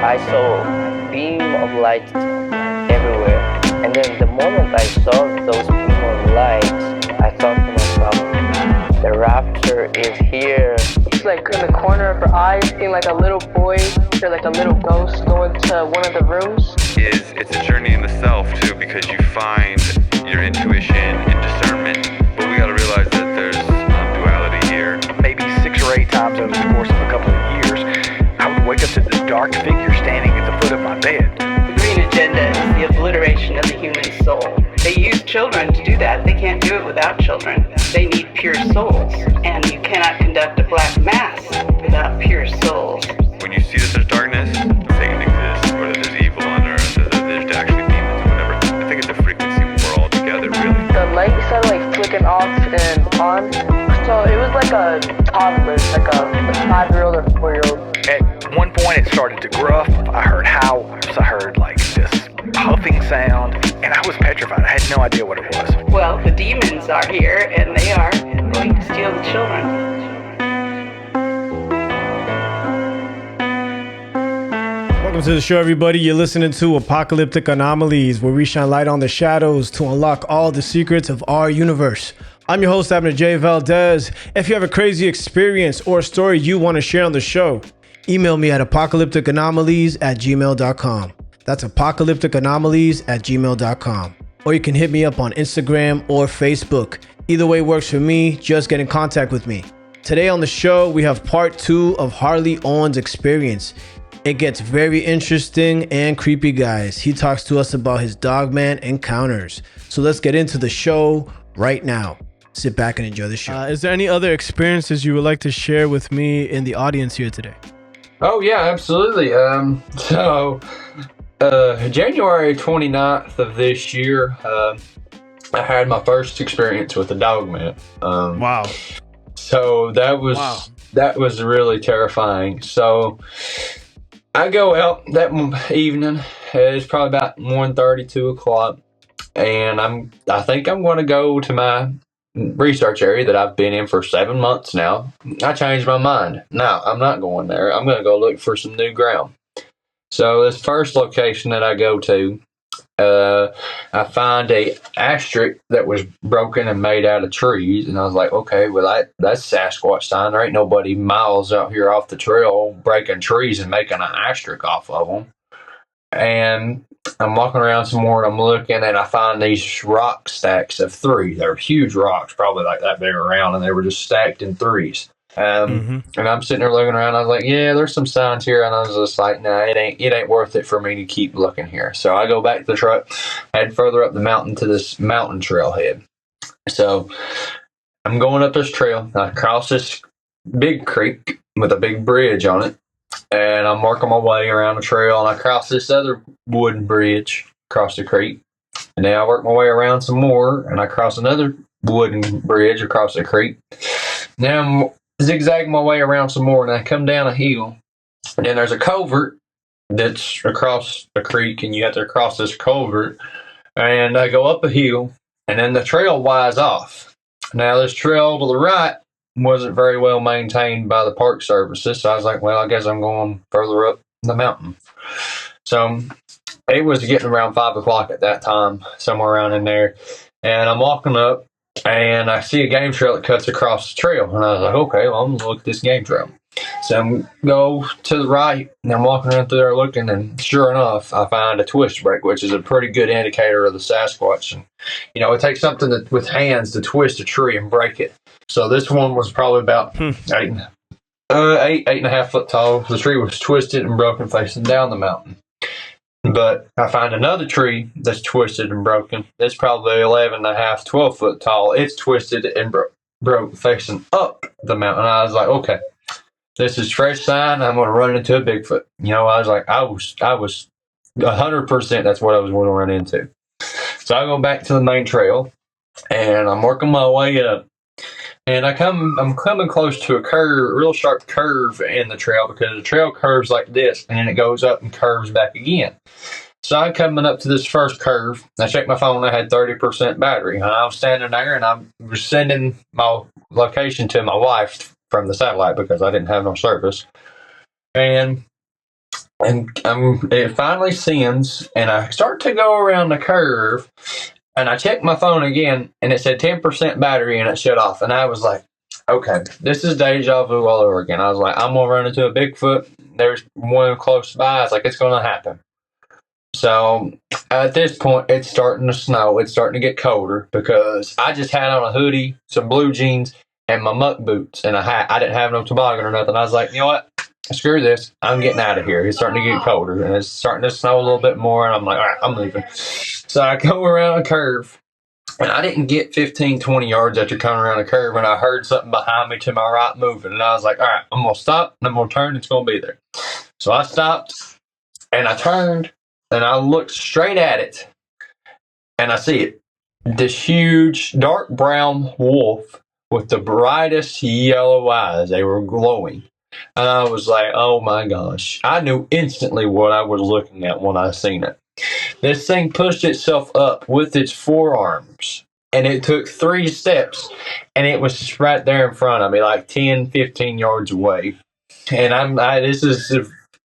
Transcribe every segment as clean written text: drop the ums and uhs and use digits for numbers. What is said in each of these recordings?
I saw a beam of light everywhere. And then the moment I saw those beam of light, I thought to myself, the rapture is here. It's like in the corner of her eyes, seeing like a little boy or like a little ghost going to one of the rooms. It's a journey in the self too, because you find your intuition and discernment. But we got to realize that there's duality here. Maybe 6 or 8 times over the course of a couple of years, I would wake up to this dark figure standing at the foot of my bed. The green agenda is the obliteration of the human soul. They use children to do that. They can't do it without children. They need pure souls. And you cannot conduct a black mass without pure souls. When you see that there's darkness, Satan exists, or that there's evil on earth, or that there's actually demons or whatever, I think it's a frequency when we're all together, really. The light started like flicking off and on. So it was like a toddler, like a 5-year-old or 4-year-old. At one point it started to gruff. I heard howls. I heard like this puffing sound, and I was petrified. I had no idea what it was. Well, the demons are here, and they are going to steal the children. Welcome to the show, everybody. You're listening to Apocalyptic Anomalies, where we shine light on the shadows to unlock all the secrets of our universe. I'm your host, Abner J. Valdés. If you have a crazy experience or a story you want to share on the show, email me at apocalypticanomalies@gmail.com. That's apocalypticanomalies@gmail.com. Or you can hit me up on Instagram or Facebook. Either way works for me. Just get in contact with me. Today on the show, we have part 2 of Harley Owens' experience. It gets very interesting and creepy, guys. He talks to us about his dogman encounters. So let's get into the show right now. Sit back and enjoy the show. Is there any other experiences you would like to share with me in the audience here today? Oh, yeah, absolutely. January 29th of this year, I had my first experience with a dogman. Wow. So that was really terrifying. So I go out that evening. It's probably about 1:30, 2 o'clock, and I think I'm going to go to my research area that I've been in for 7 months now. I changed my mind. No, I'm not going there. I'm going to go look for some new ground. So this first location that I go to, I find a asterisk that was broken and made out of trees, and I was like, okay, well that's Sasquatch sign. There ain't nobody miles out here off the trail breaking trees and making an asterisk off of them. And I'm walking around some more, and I'm looking, and I find these rock stacks of 3. They're huge rocks, probably like that big around, and they were just stacked in 3s. And I'm sitting there looking around. I was like, yeah, there's some signs here. And I was just like, nah, it ain't worth it for me to keep looking here. So I go back to the truck, head further up the mountain to this mountain trailhead. So I'm going up this trail. I cross this big creek with a big bridge on it. And I'm working my way around the trail. And I cross this other wooden bridge across the creek. And then I work my way around some more. And I cross another wooden bridge across the creek. Now I'm zigzag my way around some more, and I come down a hill, and then there's a culvert that's across the creek, and you have to cross this culvert, and I go up a hill, and then the trail winds off. Now this trail to the right wasn't very well maintained by the park services, so I was like, well, I guess I'm going further up the mountain. So it was getting around 5 o'clock at that time, somewhere around in there, and I'm walking up, and I see a game trail that cuts across the trail. And I was like, okay, well, I'm going to look at this game trail. So I go to the right, and I'm walking around through there looking, and sure enough, I find a twist break, which is a pretty good indicator of the Sasquatch. And, it takes something with hands to twist a tree and break it. So this one was probably about 8.5 foot tall. The tree was twisted and broken facing down the mountain. But I find another tree that's twisted and broken. It's probably 11.5, 12 foot tall. It's twisted and broke facing up the mountain. I was like, okay, this is fresh sign. I'm going to run into a Bigfoot. I was like, I was 100% that's what I was going to run into. So I go back to the main trail, and I'm working my way up. And I'm coming close to a real sharp curve in the trail, because the trail curves like this, and then it goes up and curves back again. So I'm coming up to this first curve. I checked my phone. I had 30% battery. And I was standing there, and I was sending my location to my wife from the satellite because I didn't have no service. And And it finally sends, and I start to go around the curve, and I checked my phone again, and it said 10% battery, and it shut off. And I was like, okay, this is deja vu all over again. I was like, I'm going to run into a Bigfoot. There's one close by. I was like, it's going to happen. So at this point, it's starting to snow. It's starting to get colder because I just had on a hoodie, some blue jeans, and my muck boots and a hat. I didn't have no toboggan or nothing. I was like, you know what? Screw this. I'm getting out of here. It's starting to get colder and it's starting to snow a little bit more. And I'm like, all right, I'm leaving. So I go around a curve and I didn't get 15, 20 yards after coming around a curve and I heard something behind me to my right moving. And I was like, all right, I'm going to stop and I'm going to turn. It's going to be there. So I stopped and I turned and I looked straight at it and I see it. This huge dark brown wolf with the brightest yellow eyes. They were glowing. And I was like, oh my gosh. I knew instantly what I was looking at when I seen it. This thing pushed itself up with its forearms. And it took 3 steps. And it was right there in front of me, like 10, 15 yards away. And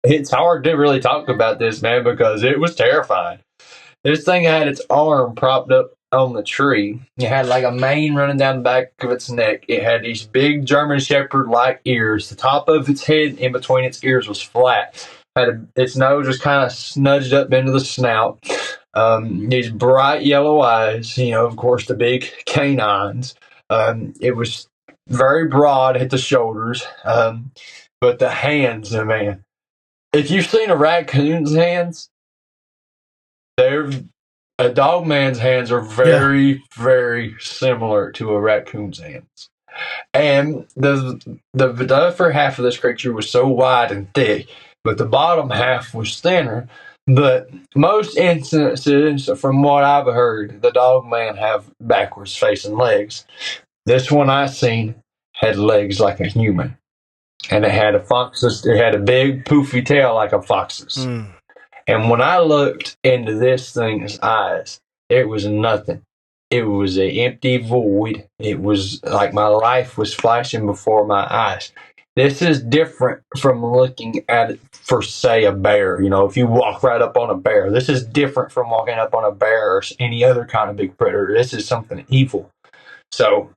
it's hard to really talk about this, man, because it was terrifying. This thing had its arm propped up on the tree. It had like a mane running down the back of its neck. It had these big German Shepherd-like ears. The top of its head in between its ears was flat. Its nose was kind of snudged up into the snout. These bright yellow eyes, of course, the big canines. It was very broad at the shoulders. But the hands, man. If you've seen a raccoon's hands, a dog man's hands are very, very similar to a raccoon's hands. And the upper half of this creature was so wide and thick, but the bottom half was thinner. But most instances, from what I've heard, the dog man have backwards facing legs. This one I seen had legs like a human. And it had a big poofy tail like a fox's. And when I looked into this thing's eyes, it was nothing. It was an empty void. It was like my life was flashing before my eyes. This is different from looking at it for, say, a bear. If you walk right up on a bear, this is different from walking up on a bear or any other kind of big predator. This is something evil. So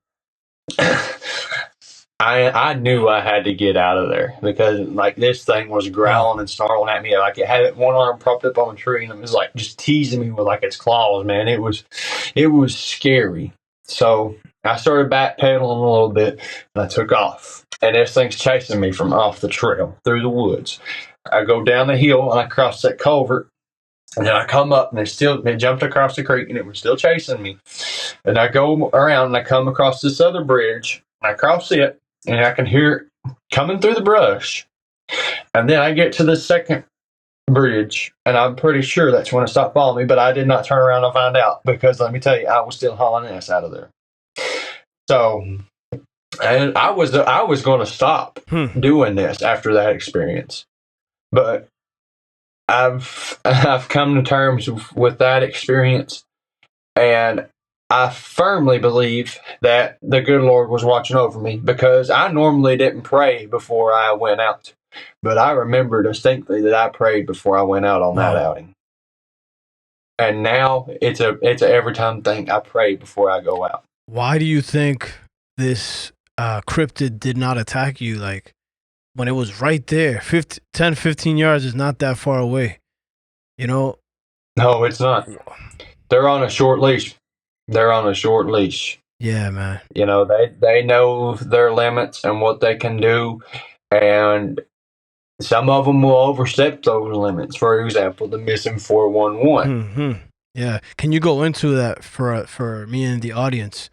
I knew I had to get out of there because this thing was growling and snarling at me. Like it had one arm propped up on a tree and it was like just teasing me with its claws, man. It was scary. So I started backpedaling a little bit and I took off. And this thing's chasing me from off the trail through the woods. I go down the hill and I cross that culvert. And then I come up and it jumped across the creek and it was still chasing me. And I go around and I come across this other bridge and I cross it. And I can hear it coming through the brush. And then I get to the second bridge, and I'm pretty sure that's when it stopped following me, but I did not turn around and find out because let me tell you, I was still hauling ass out of there. So, and I was going to stop doing this after that experience. But I've come to terms with that experience, and I firmly believe that the good Lord was watching over me because I normally didn't pray before I went out. But I remember distinctly that I prayed before I went out on that outing. And now it's a every time thing. I pray before I go out. Why do you think this cryptid did not attack you? Like when it was right there, 10, 15 yards is not that far away. No, it's not. They're on a short leash. Yeah, man. They know their limits and what they can do, and some of them will overstep those limits. For example, the missing 411. Mm-hmm. Yeah. Can you go into that for me and the audience?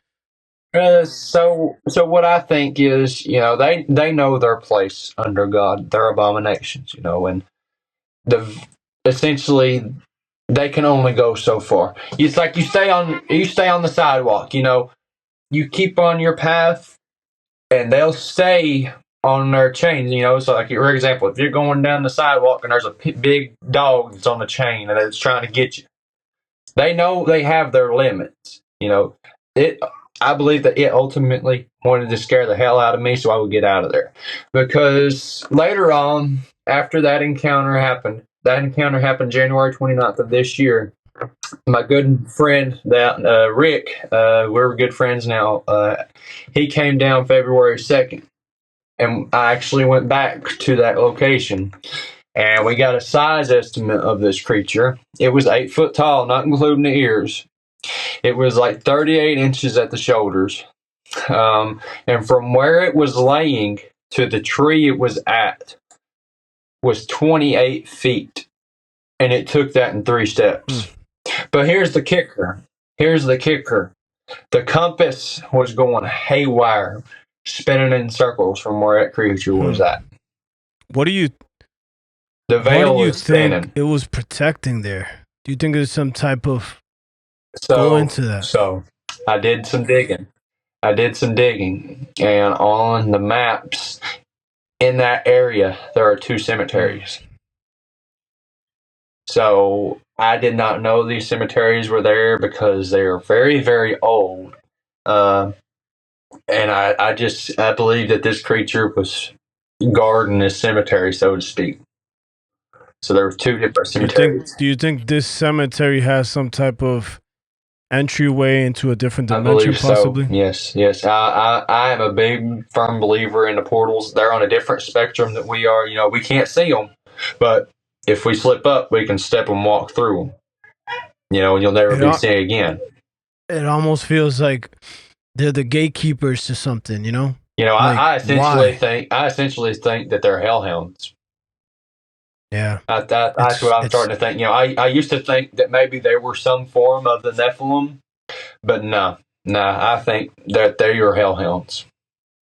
So what I think is, they know their place under God, their abominations, and essentially they can only go so far. It's like you stay on the sidewalk, you keep on your path and they'll stay on their chains, So like, for example, if you're going down the sidewalk and there's a big dog that's on the chain and it's trying to get you, they know they have their limits, I believe that it ultimately wanted to scare the hell out of me so I would get out of there. Because later on, after that encounter happened January 29th of this year. My good friend, Rick, we're good friends now. He came down February 2nd, and I actually went back to that location, and we got a size estimate of this creature. It was 8 foot tall, not including the ears. It was like 38 inches at the shoulders. And from where it was laying to the tree it was at was 28 feet. And it took that in 3 steps. But here's the kicker. The compass was going haywire, spinning in circles from where that creature was at. What do you The veil was think spinning. it was protecting there? Do you think there's some type of go into that? So I did some digging. And on the maps in that area, there are 2 cemeteries. So I did not know these cemeteries were there because they are very, very old. And I believe that this creature was guarding this cemetery, so to speak. So there were 2 different cemeteries. Do you think this cemetery has some type of entryway into a different dimension, possibly? So. Yes. I am a big, firm believer in the portals. They're on a different spectrum that we are. We can't see them, but if we slip up, we can step and walk through them. And you'll never be seen again. It almost feels like they're the gatekeepers to something. I essentially think that they're hellhounds. Yeah, that's what I'm starting to think. I used to think that maybe they were some form of the Nephilim, but no, I think that they're your hellhounds.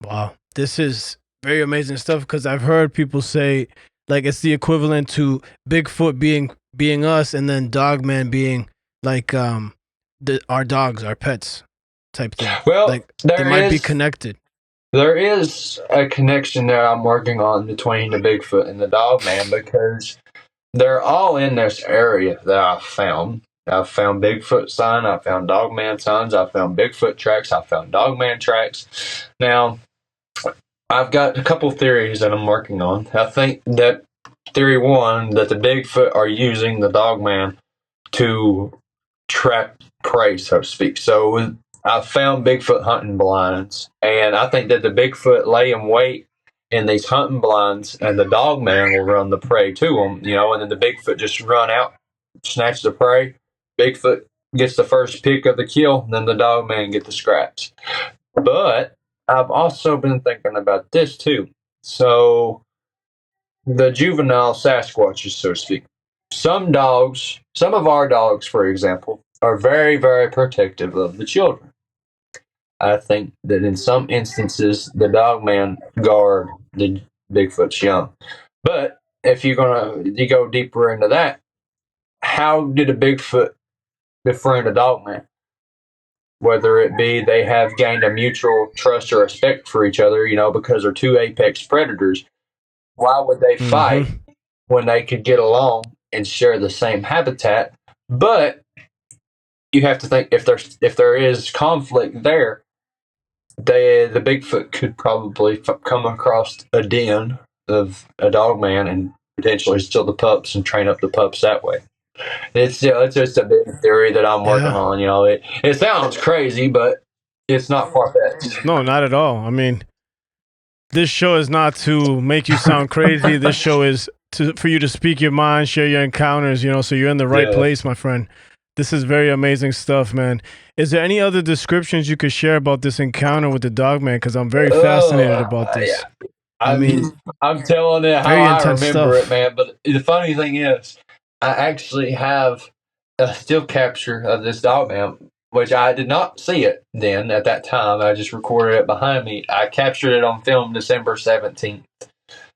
Wow, this is very amazing stuff because I've heard people say like it's the equivalent to Bigfoot being us, and then Dogman being like our dogs, our pets type thing. Well, like they might be connected. There is a connection that I'm working on between the Bigfoot and the Dogman because they're all in this area that I've found. I've found Bigfoot sign, I've found Dogman signs, I've found Bigfoot tracks, I've found Dogman tracks. Now, I've got a couple theories that I'm working on. I think that theory 1, that the Bigfoot are using the Dogman to trap prey, so to speak. So I found Bigfoot hunting blinds, and I think that the Bigfoot lay in wait in these hunting blinds, and the Dogman will run the prey to them, and then the Bigfoot just run out, snatch the prey. Bigfoot gets the first pick of the kill, then the Dogman get the scraps. But I've also been thinking about this too. So the juvenile Sasquatches, so to speak. Some of our dogs, for example, are very, very protective of the children. I think that in some instances, the Dogman guard the Bigfoot's young. But if you go deeper into that, how did a Bigfoot befriend a Dogman? Whether it be they have gained a mutual trust or respect for each other, because they're 2 apex predators. Why would they fight when they could get along and share the same habitat? But you have to think if there is conflict there, the Bigfoot could probably come across a den of a Dogman and potentially steal the pups and train up the pups that way. It's just a big theory that I'm working on. It sounds crazy, but it's not far-fetched. No, not at all. I mean, this show is not to make you sound crazy. This show is for you to speak your mind, share your encounters, so you're in the right place, my friend. This is very amazing stuff, man. Is there any other descriptions you could share about this encounter with the Dogman? Because I'm very fascinated about this. Yeah. I'm telling it how I remember it, man. But the funny thing is, I actually have a still capture of this Dogman, which I did not see it then at that time. I just recorded it behind me. I captured it on film December 17th.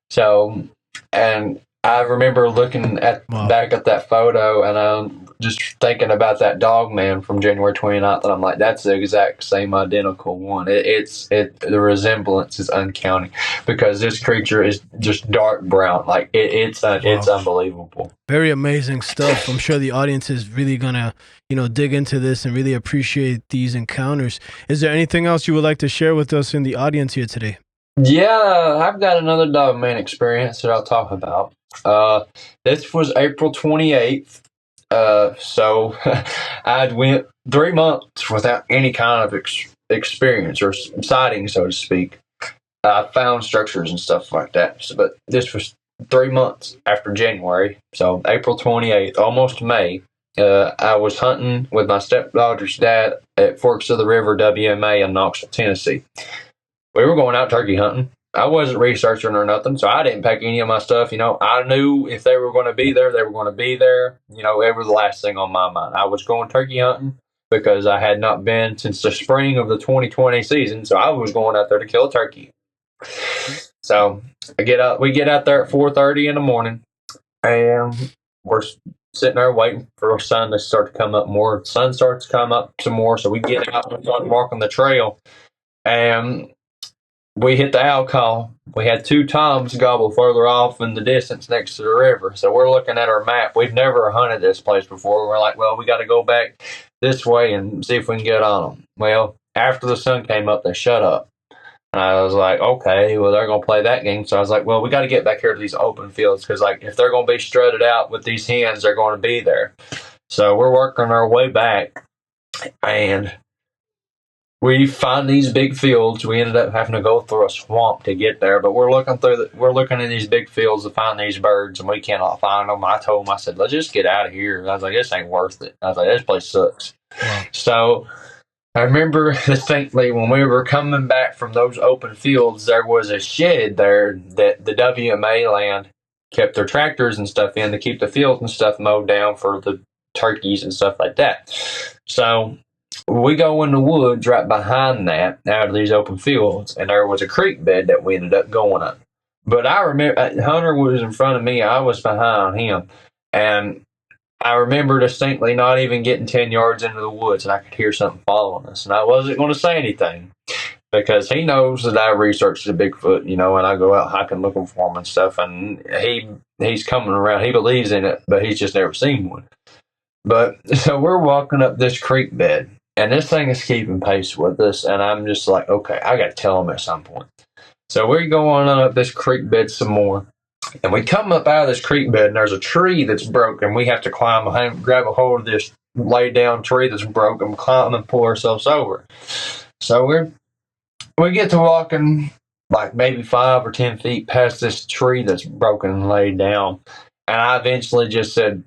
So, and I remember looking back at that photo, and just thinking about that dog man from January 29th, and I'm like, that's the exact same identical one. The resemblance is uncanny because this creature is just dark brown. Like it's unbelievable. Very amazing stuff. I'm sure the audience is really gonna, dig into this and really appreciate these encounters. Is there anything else you would like to share with us in the audience here today? Yeah, I've got another dog man experience that I'll talk about. This was April 28th. So I went 3 months without any kind of experience or sighting, so to speak. I found structures and stuff like that. But this was 3 months after January. So April 28th, almost May. I was hunting with my stepdaughter's dad at Forks of the River, WMA in Knoxville, Tennessee. We were going out turkey hunting. I wasn't researching or nothing, so I didn't pack any of my stuff. I knew if they were going to be there, they were going to be there. It was the last thing on my mind. I was going turkey hunting because I had not been since the spring of the 2020 season, so I was going out there to kill a turkey. So we get out there at 4:30 in the morning, and we're sitting there waiting for the sun to start to come up more. The sun starts to come up some more, so we get out and start walking the trail, and we hit the owl call. We had 2 toms gobble further off in the distance next to the river. So we're looking at our map. We've never hunted this place before. We're like, well, we got to go back this way and see if we can get on them. Well, after the sun came up, they shut up. And I was like, okay, well, they're going to play that game. So I was like, well, we got to get back here to these open fields because, if they're going to be strutted out with these hens, they're going to be there. So we're working our way back, and we find these big fields. We ended up having to go through a swamp to get there, but we're looking in these big fields to find these birds, and we cannot find them. I told them, I said, let's just get out of here. I was like, this ain't worth it. I was like, this place sucks. Wow. So I remember distinctly when we were coming back from those open fields, there was a shed there that the WMA land kept their tractors and stuff in to keep the fields and stuff mowed down for the turkeys and stuff like that. So we go in the woods right behind that, out of these open fields, and there was a creek bed that we ended up going up. But I remember Hunter was in front of me, I was behind him, and I remember distinctly not even getting 10 yards into the woods, and I could hear something following us, and I wasn't going to say anything because he knows that I researched the Bigfoot, and I go out hiking looking for him and stuff, and he's coming around. He believes in it, but he's just never seen one. But so we're walking up this creek bed, and this thing is keeping pace with us, and I'm just like, okay, I got to tell him at some point. So we go on up this creek bed some more, and we come up out of this creek bed, and there's a tree that's broken. We have to grab a hold of this laid down tree that's broken, climb and pull ourselves over. So we get to walking like maybe 5 or 10 feet past this tree that's broken and laid down, and I eventually just said,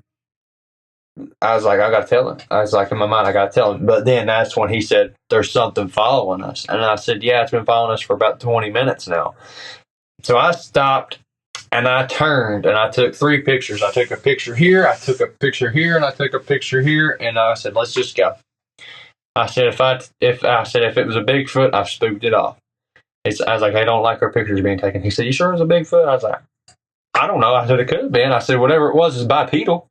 I was like, I got to tell him. I was like, in my mind, I got to tell him. But then that's when he said, there's something following us. And I said, yeah, it's been following us for about 20 minutes now. So I stopped, and I turned, and I took 3 pictures. I took a picture here, I took a picture here, and I took a picture here. And I said, let's just go. I said, if it was a Bigfoot, I spooked it off. I was like, I don't like our pictures being taken. He said, you sure it was a Bigfoot? I was like, I don't know. I said, it could have been. I said, whatever it was bipedal.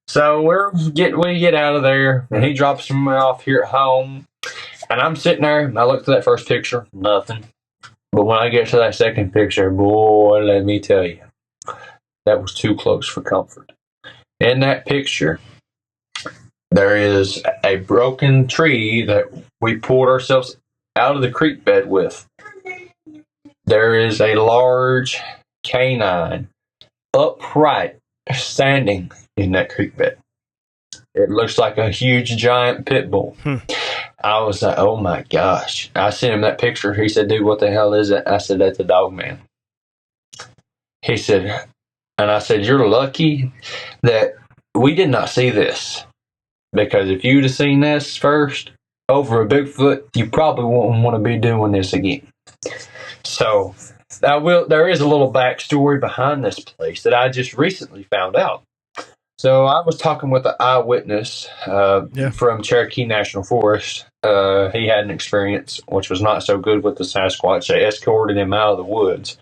So we get out of there, and he drops me off here at home, and I'm sitting there, and I looked at that first picture, nothing. But when I get to that second picture, boy, let me tell you, that was too close for comfort. In that picture, there is a broken tree that we pulled ourselves out of the creek bed with. There is a large canine upright standing in that creek bed. It looks like a huge giant pit bull. I was like, oh my gosh. I sent him that picture. He said, dude, what the hell is it? I said, that's a dog man. He said, and I said, you're lucky that we did not see this, because if you'd have seen this first over a Bigfoot, you probably wouldn't want to be doing this again. So there is a little backstory behind this place that I just recently found out. So I was talking with an eyewitness from Cherokee National Forest. He had an experience which was not so good with the Sasquatch. They escorted him out of the woods.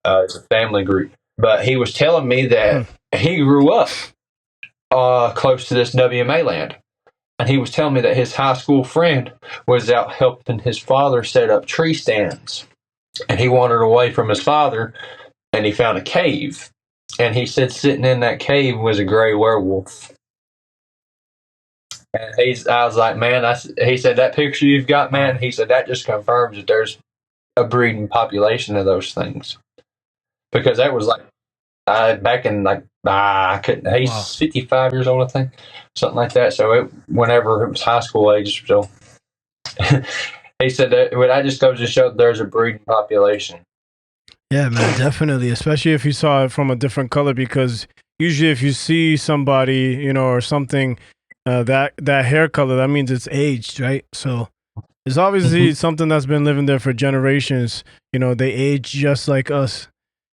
It's a family group. But he was telling me that he grew up close to this WMA land. And he was telling me that his high school friend was out helping his father set up tree stands. And he wandered away from his father, and he found a cave. And he said sitting in that cave was a gray werewolf. And I was like, man, he said, that picture you've got, man, he said, that just confirms that there's a breeding population of those things. Because that was like, back in like, he's 55 years old, I think, something like that. So whenever it was high school age, so he said that just goes to show that there's a breeding population. Yeah, man, definitely. Especially if you saw it from a different color, because usually if you see somebody, you know, or something, that hair color, that means it's aged, right? So it's obviously something that's been living there for generations. You know, they age just like us.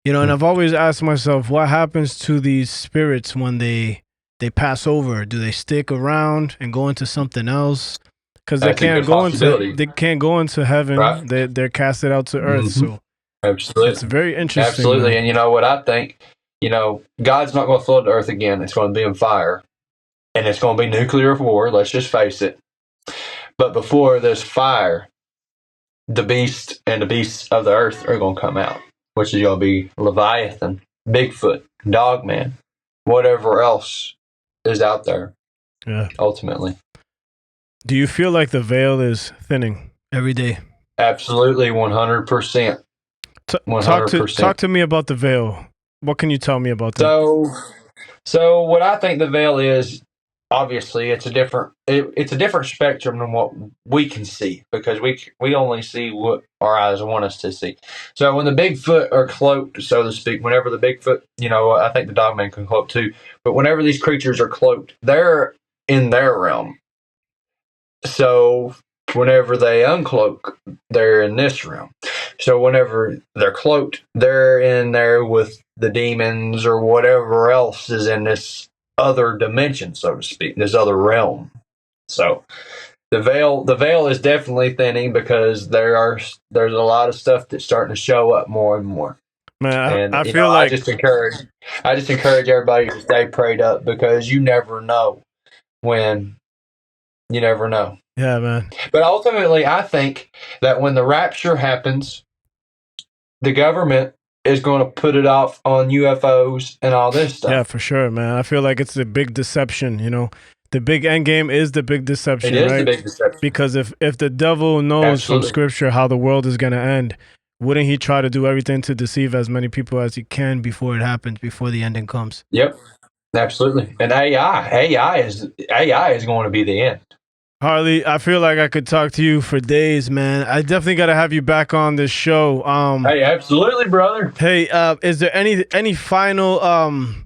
You know, and I've always asked myself, what happens to these spirits when they pass over? Do they stick around and go into something else? Because they can't go into heaven. Right. They're casted out to earth. So absolutely, it's very interesting. Absolutely, man. And you know what I think? You know, God's not going to flood the earth again. It's going to be on fire, and it's going to be nuclear war. Let's just face it. But before there's fire, the beast and the beasts of the earth are going to come out, which is going to be Leviathan, Bigfoot, Dogman, whatever else is out there. Yeah. Ultimately. Do you feel like the veil is thinning every day? Absolutely, 100%. 100%. Talk to me about the veil. What can you tell me about that? So what I think the veil is, obviously, it's a different spectrum than what we can see, because we only see what our eyes want us to see. So when the Bigfoot are cloaked, so to speak, whenever the Bigfoot, you know, I think the Dogman can cloak too, but whenever these creatures are cloaked, they're in their realm. So whenever they uncloak, they're in this realm. So whenever they're cloaked, they're in there with the demons or whatever else is in this other dimension, so to speak, this other realm. So the veil is definitely thinning, because there's a lot of stuff that's starting to show up more and more. Man, I feel like I just encourage everybody to stay prayed up, because you never know when. You never know. Yeah, man. But ultimately, I think that when the rapture happens, the government is going to put it off on UFOs and all this stuff. Yeah, for sure, man. I feel like it's a big deception, you know. The big end game is the big deception, right? It is the big deception. Because if the devil knows Absolutely. from scripture how the world is going to end, wouldn't he try to do everything to deceive as many people as he can before it happens, before the ending comes? Yep. Absolutely. And AI is going to be the end. Harley, I feel like I could talk to you for days, man. I definitely got to have you back on this show. Hey, absolutely, brother. Hey, is there any final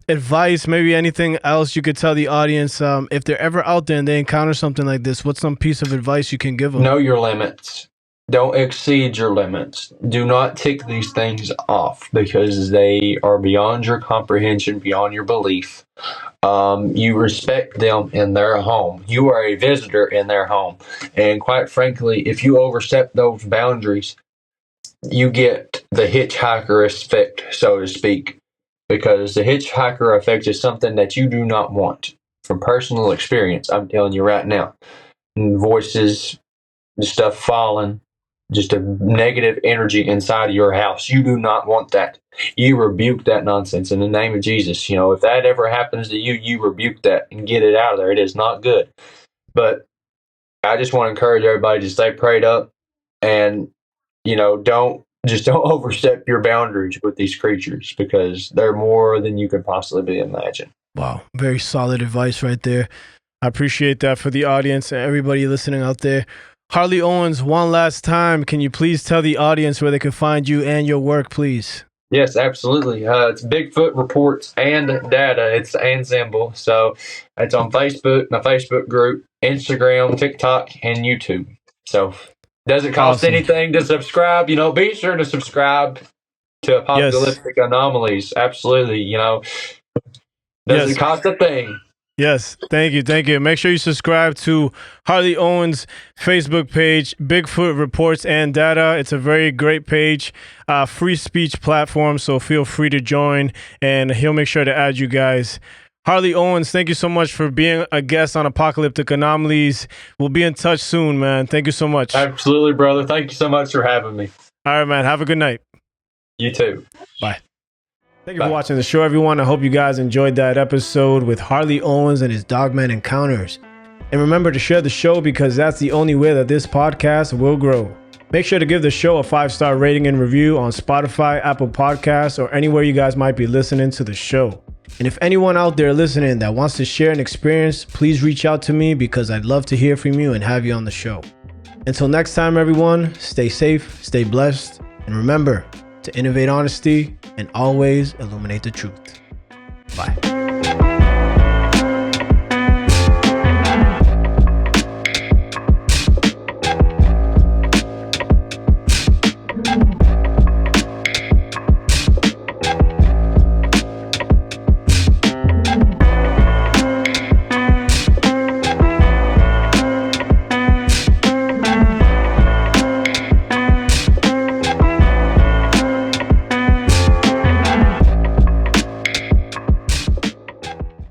advice, maybe anything else you could tell the audience if they're ever out there and they encounter something like this? What's some piece of advice you can give them? Know your limits. Don't exceed your limits. Do not tick these things off, because they are beyond your comprehension, beyond your belief. You respect them in their home. You are a visitor in their home. And quite frankly, if you overstep those boundaries, you get the hitchhiker effect, so to speak, because the hitchhiker effect is something that you do not want. From personal experience, I'm telling you right now. Voices, stuff falling, just a negative energy inside of your house. You do not want that. You rebuke that nonsense in the name of Jesus. You know, if that ever happens to you, you rebuke that and get it out of there. It is not good. But I just want to encourage everybody to stay prayed up, and, you know, don't overstep your boundaries with these creatures, because they're more than you could possibly imagine. Wow. Very solid advice right there. I appreciate that for the audience and everybody listening out there. Harley Owens, one last time, can you please tell the audience where they can find you and your work, please? Yes, absolutely. It's Bigfoot Reports and Data. It's the and symbol. So it's on Facebook, my Facebook group, Instagram, TikTok, and YouTube. So doesn't cost anything to subscribe. You know, be sure to subscribe to Apocalyptic Anomalies. Absolutely. You know, doesn't cost a thing. Yes, thank you. Make sure you subscribe to Harley Owens' Facebook page, Bigfoot Reports and Data. It's a very great page, free speech platform, so feel free to join, and he'll make sure to add you guys. Harley Owens, thank you so much for being a guest on Apocalyptic Anomalies. We'll be in touch soon, man. Thank you so much. Absolutely, brother. Thank you so much for having me. All right, man. Have a good night. You too. Bye. Thank you for watching the show, everyone. I hope you guys enjoyed that episode with Harley Owens and his Dogman encounters. And remember to share the show because that's the only way that this podcast will grow. Make sure to give the show a 5-star rating and review on Spotify, Apple Podcasts, or anywhere you guys might be listening to the show. And if anyone out there listening that wants to share an experience, please reach out to me because I'd love to hear from you and have you on the show. Until next time, everyone, stay safe, stay blessed, and remember to innovate honesty and always illuminate the truth. Bye.